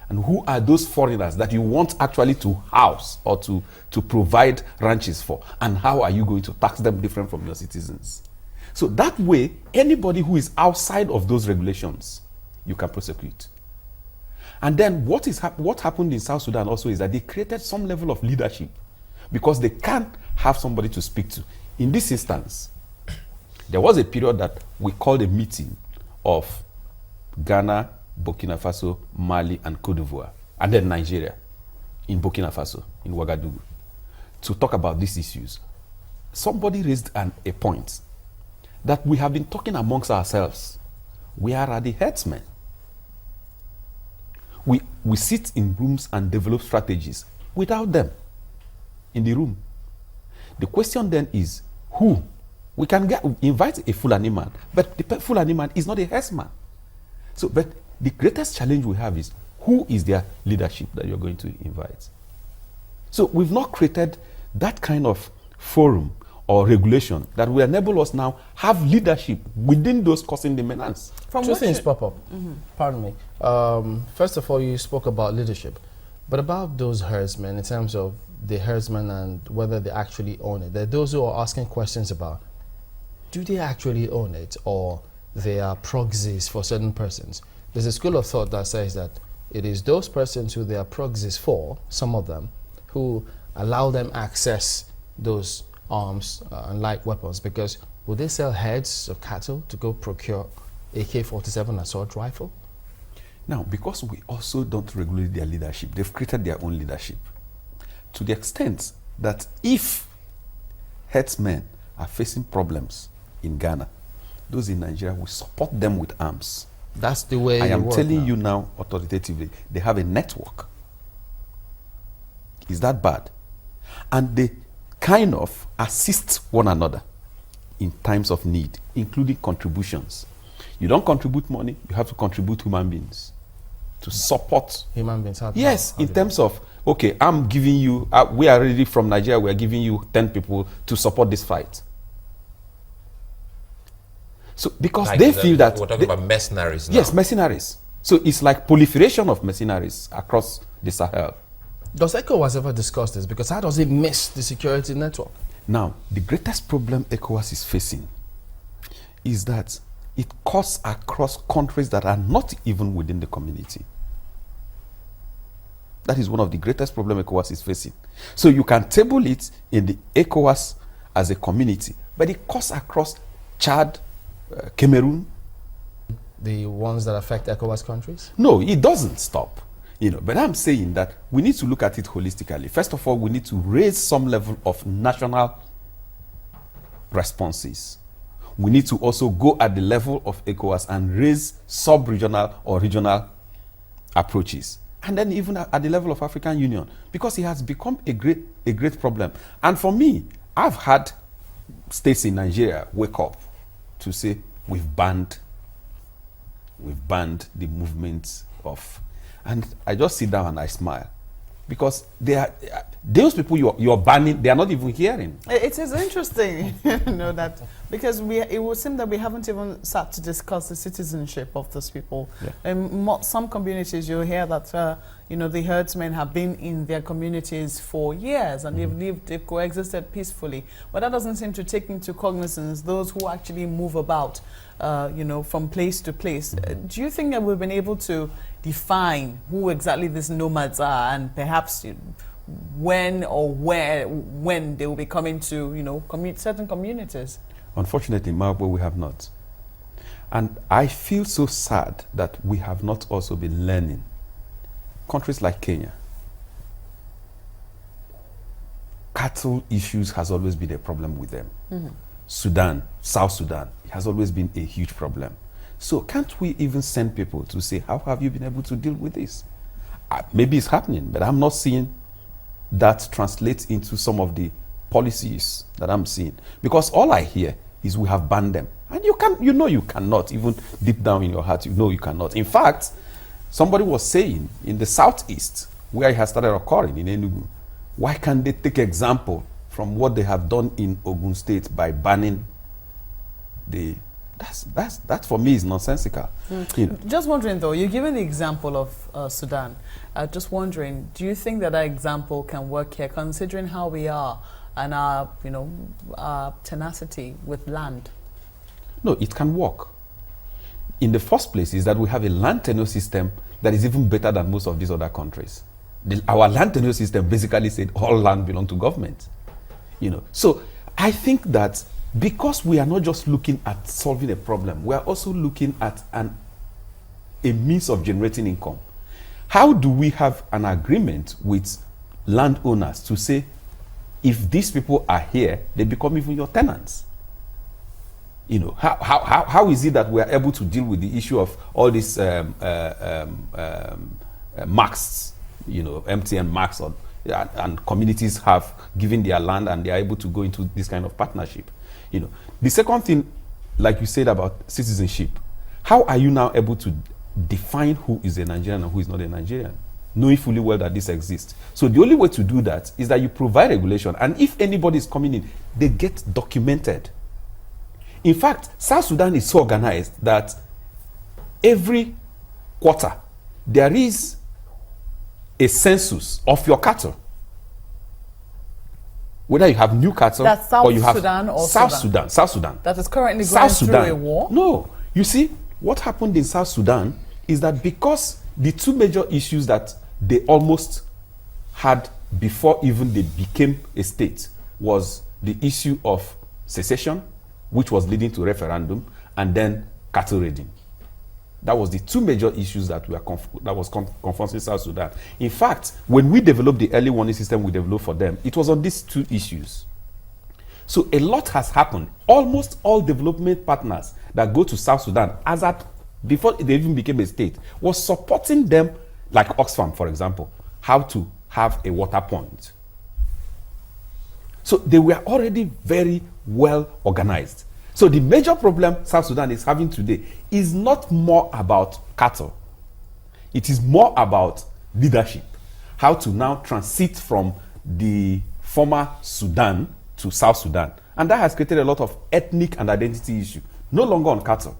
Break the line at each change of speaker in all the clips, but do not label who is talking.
And who are those foreigners that you want actually to house or to provide ranches for? And how are you going to tax them different from your citizens? So that way, anybody who is outside of those regulations, you can prosecute. And then what happened in South Sudan also is that they created some level of leadership because they can't have somebody to speak to. In this instance, there was a period that we called a meeting of Ghana, Burkina Faso, Mali, and Cote d'Ivoire, and then Nigeria, in Burkina Faso, in Ouagadougou, to talk about these issues. Somebody raised a point that we have been talking amongst ourselves. Where are the herdsmen? We sit in rooms and develop strategies without them in the room. The question then is, who? We can invite a Fulani man, but the Fulani man is not a herdsman. So, but the greatest challenge we have is, who is their leadership that you're going to invite? So we've not created that kind of forum or regulation that will enable us now have leadership within those causing the menace.
Two things pop up. Pardon me. First of all, you spoke about leadership, but about those herdsmen in terms of the herdsmen and whether they actually own it. There are those who are asking questions about, do they actually own it, or they are proxies for certain persons? There's a school of thought that says that it is those persons who they are proxies for, some of them, who allow them access those arms and light weapons, because will they sell heads of cattle to go procure AK-47 assault rifle?
Now, because we also don't regulate their leadership, they've created their own leadership. To the extent that if herdsmen are facing problems in Ghana, those in Nigeria will support them with arms.
That's the way
I am telling you now authoritatively, they have a network. Is that bad? And they kind of assist one another in times of need, including contributions. You don't contribute money, you have to contribute human beings to support.
Human beings?
Yes, in terms of, okay, I'm giving you, we are already from Nigeria, we are giving you 10 people to support this fight. So, because like they feel that...
We're talking about mercenaries now.
Yes, mercenaries. So it's like proliferation of mercenaries across the Sahel.
Does ECOWAS ever discuss this? Because how does it miss the security network?
Now, the greatest problem ECOWAS is facing is that it cuts across countries that are not even within the community. That is one of the greatest problems ECOWAS is facing. So you can table it in the ECOWAS as a community, but it cuts across Chad, Cameroon.
The ones that affect ECOWAS countries?
No, it doesn't stop. But I'm saying that we need to look at it holistically. First of all, we need to raise some level of national responses. We need to also go at the level of ECOWAS and raise sub-regional or regional approaches. And then even at the level of African Union, because it has become a great problem. And for me, I've had states in Nigeria wake up to say, we've banned the movement of... And I just sit down and I smile, because those people you're banning, they are not even hearing.
It is interesting, that because it would seem that we haven't even sat to discuss the citizenship of those people.
Yeah.
In some communities, you'll hear that the herdsmen have been in their communities for years and they've coexisted peacefully. But that doesn't seem to take into cognizance those who actually move about, from place to place. Do you think that we've been able to define who exactly these nomads are, and perhaps when they will be coming to certain communities?
Unfortunately, Marbo, we have not. And I feel so sad that we have not also been learning. Countries like Kenya, cattle issues has always been a problem with them. Sudan, South Sudan, it has always been a huge problem. So can't we even send people to say, how have you been able to deal with this? Maybe it's happening, but I'm not seeing that translate into some of the policies that I'm seeing. Because all I hear is we have banned them. And you cannot, even deep down in your heart, you cannot. In fact, somebody was saying in the southeast, where it has started occurring in Enugu, why can't they take example from what they have done in Ogun State by banning the That for me is nonsensical. You know.
Just wondering though, you're giving the example of Sudan. Just wondering, do you think that example can work here, considering how we are and our, our tenacity with land?
No, it can work. In the first place is that we have a land tenure system that is even better than most of these other countries. Our land tenure system basically said all land belongs to government. So I think that because we are not just looking at solving a problem, we are also looking at a means of generating income. How do we have an agreement with landowners to say, if these people are here, they become even your tenants? How is it that we are able to deal with the issue of all these marks, MTN marks, and communities have given their land and they are able to go into this kind of partnership? The second thing, like you said about citizenship, how are you now able to define who is a Nigerian and who is not a Nigerian, knowing fully well that this exists? So the only way to do that is that you provide regulation, and if anybody is coming in, they get documented. In fact, South Sudan is so organized that every quarter there is a census of your cattle. Whether you have new cattle
That's South
or you have
Sudan or
South
Sudan?
South Sudan.
That is currently going
South
through
Sudan.
a war?
No. You see, what happened in South Sudan is that because the two major issues that they almost had before even they became a state was the issue of secession, which was leading to referendum, and then cattle raiding. That was the two major issues that was confronting South Sudan. In fact, when we developed the early warning system we developed for them, it was on these two issues. So a lot has happened. Almost all development partners that go to South Sudan, before they even became a state, was supporting them, like Oxfam, for example, how to have a water point. So they were already very well organized. So the major problem South Sudan is having today is not more about cattle. It is more about leadership. How to now transit from the former Sudan to South Sudan. And that has created a lot of ethnic and identity issue. No longer on cattle.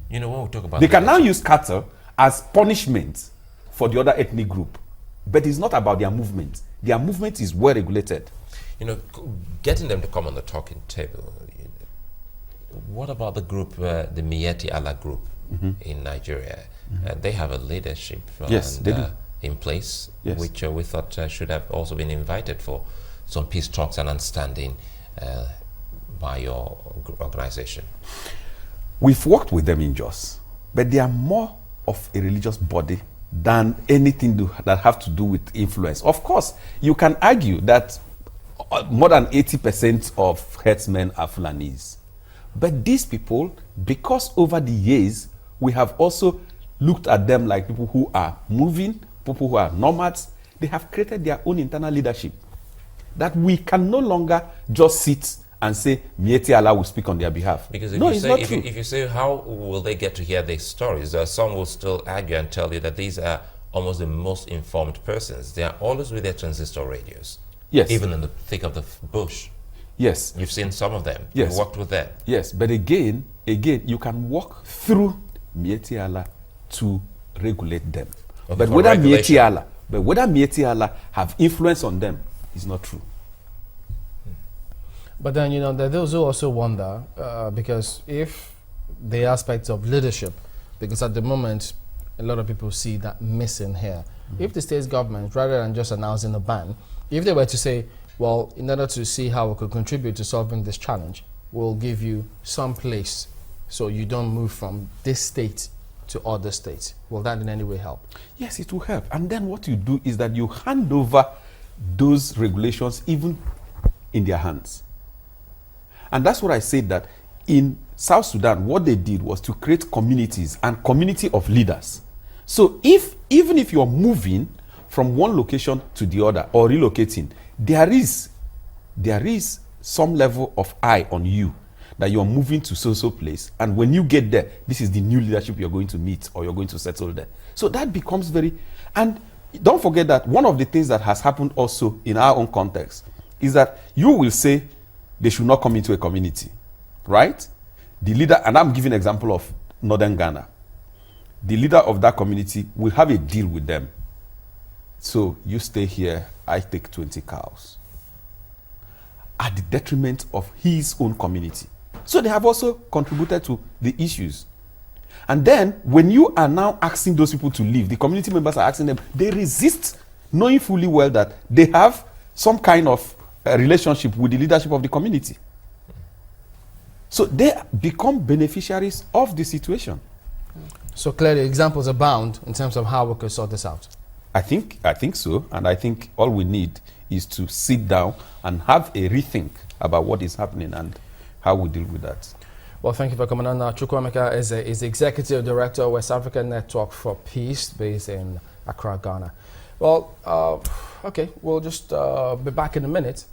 When we talk about
they can now use cattle as punishment for the other ethnic group. But it's not about their movement. Their movement is well regulated.
Getting them to come on the talking table. What about the group, the Miyetti Allah group in Nigeria? They have a leadership
yes, they do.
In place,
yes.
which we thought should have also been invited for some peace talks and understanding by your organization.
We've worked with them in Jos, but they are more of a religious body than anything that have to do with influence. Of course, you can argue that more than 80% of herdsmen are Fulanis. But these people, because over the years, we have also looked at them like people who are moving, people who are nomads. They have created their own internal leadership. That we can no longer just sit and say, Miyetti Allah will speak on their behalf.
Because if,
no,
you,
it's
say,
not
if,
true.
You, if you say, how will they get to hear these stories? Some will still argue and tell you that these are almost the most informed persons. They are always with their transistor radios.
Yes.
Even in the thick of the bush.
Yes.
You've seen some of them.
Yes.
You've worked with them.
Yes, but again, you can walk through Miyetti Allah to regulate them.
Okay,
but whether Miyetti Allah have influence on them is not true.
But then, there are those who also wonder, because if the aspects of leadership, because at the moment, a lot of people see that missing here. If the state government, rather than just announcing a ban, if they were to say, well, in order to see how we could contribute to solving this challenge, we'll give you some place so you don't move from this state to other states. Will that in any way help?
Yes, it will help. And then what you do is that you hand over those regulations even in their hands. And that's what I said, that in South Sudan, what they did was to create communities and community of leaders. So even if you're moving from one location to the other or relocating, there is some level of eye on you that you're moving to so place, and when you get there, this is the new leadership you're going to meet or you're going to settle there. So that becomes and don't forget that one of the things that has happened also in our own context is that you will say they should not come into a community, right? the leader, and I'm giving an example of Northern Ghana, the leader of that community will have a deal with them. So you stay here, I take 20 cows. At the detriment of his own community. So they have also contributed to the issues. And then, when you are now asking those people to leave, the community members are asking them, they resist, knowing fully well that they have some kind of relationship with the leadership of the community. So they become beneficiaries of the situation.
So clearly, examples abound in terms of how we could sort this out.
I think so, and I think all we need is to sit down and have a rethink about what is happening and how we deal with that.
Well, thank you for coming on. Chukwuemeka is the Executive Director of West African Network for Peace, based in Accra, Ghana. Well, okay, we'll just be back in a minute.